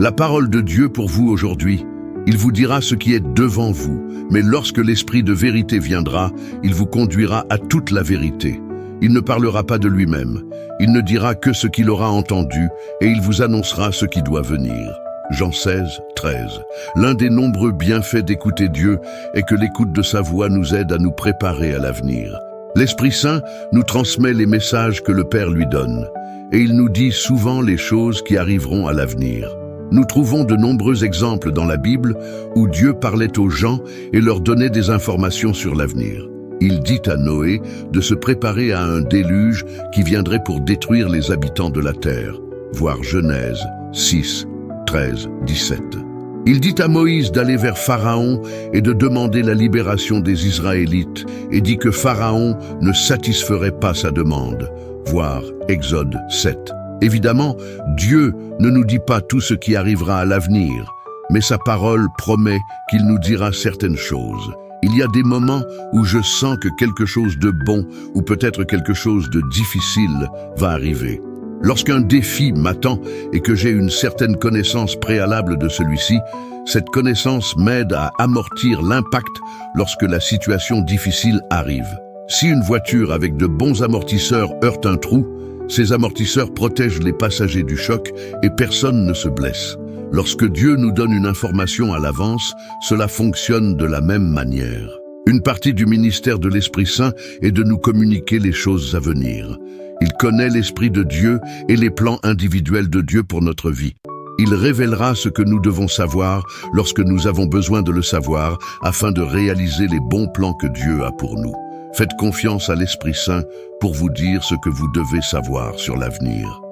La parole de Dieu pour vous aujourd'hui. Il vous dira ce qui est devant vous, mais lorsque l'Esprit de vérité viendra, il vous conduira à toute la vérité. Il ne parlera pas de lui-même, il ne dira que ce qu'il aura entendu, et il vous annoncera ce qui doit venir. Jean 16, 13. L'un des nombreux bienfaits d'écouter Dieu est que l'écoute de sa voix nous aide à nous préparer à l'avenir. L'Esprit Saint nous transmet les messages que le Père lui donne, et il nous dit souvent les choses qui arriveront à l'avenir. Nous trouvons de nombreux exemples dans la Bible où Dieu parlait aux gens et leur donnait des informations sur l'avenir. Il dit à Noé de se préparer à un déluge qui viendrait pour détruire les habitants de la terre. Voir Genèse 6, 13, 17. Il dit à Moïse d'aller vers Pharaon et de demander la libération des Israélites et dit que Pharaon ne satisferait pas sa demande. Voir Exode 7. Évidemment, Dieu ne nous dit pas tout ce qui arrivera à l'avenir, mais sa parole promet qu'il nous dira certaines choses. Il y a des moments où je sens que quelque chose de bon ou peut-être quelque chose de difficile va arriver. Lorsqu'un défi m'attend et que j'ai une certaine connaissance préalable de celui-ci, cette connaissance m'aide à amortir l'impact lorsque la situation difficile arrive. Si une voiture avec de bons amortisseurs heurte un trou, ces amortisseurs protègent les passagers du choc et personne ne se blesse. Lorsque Dieu nous donne une information à l'avance, cela fonctionne de la même manière. Une partie du ministère de l'Esprit Saint est de nous communiquer les choses à venir. Il connaît l'Esprit de Dieu et les plans individuels de Dieu pour notre vie. Il révélera ce que nous devons savoir lorsque nous avons besoin de le savoir afin de réaliser les bons plans que Dieu a pour nous. Faites confiance à l'Esprit Saint pour vous dire ce que vous devez savoir sur l'avenir.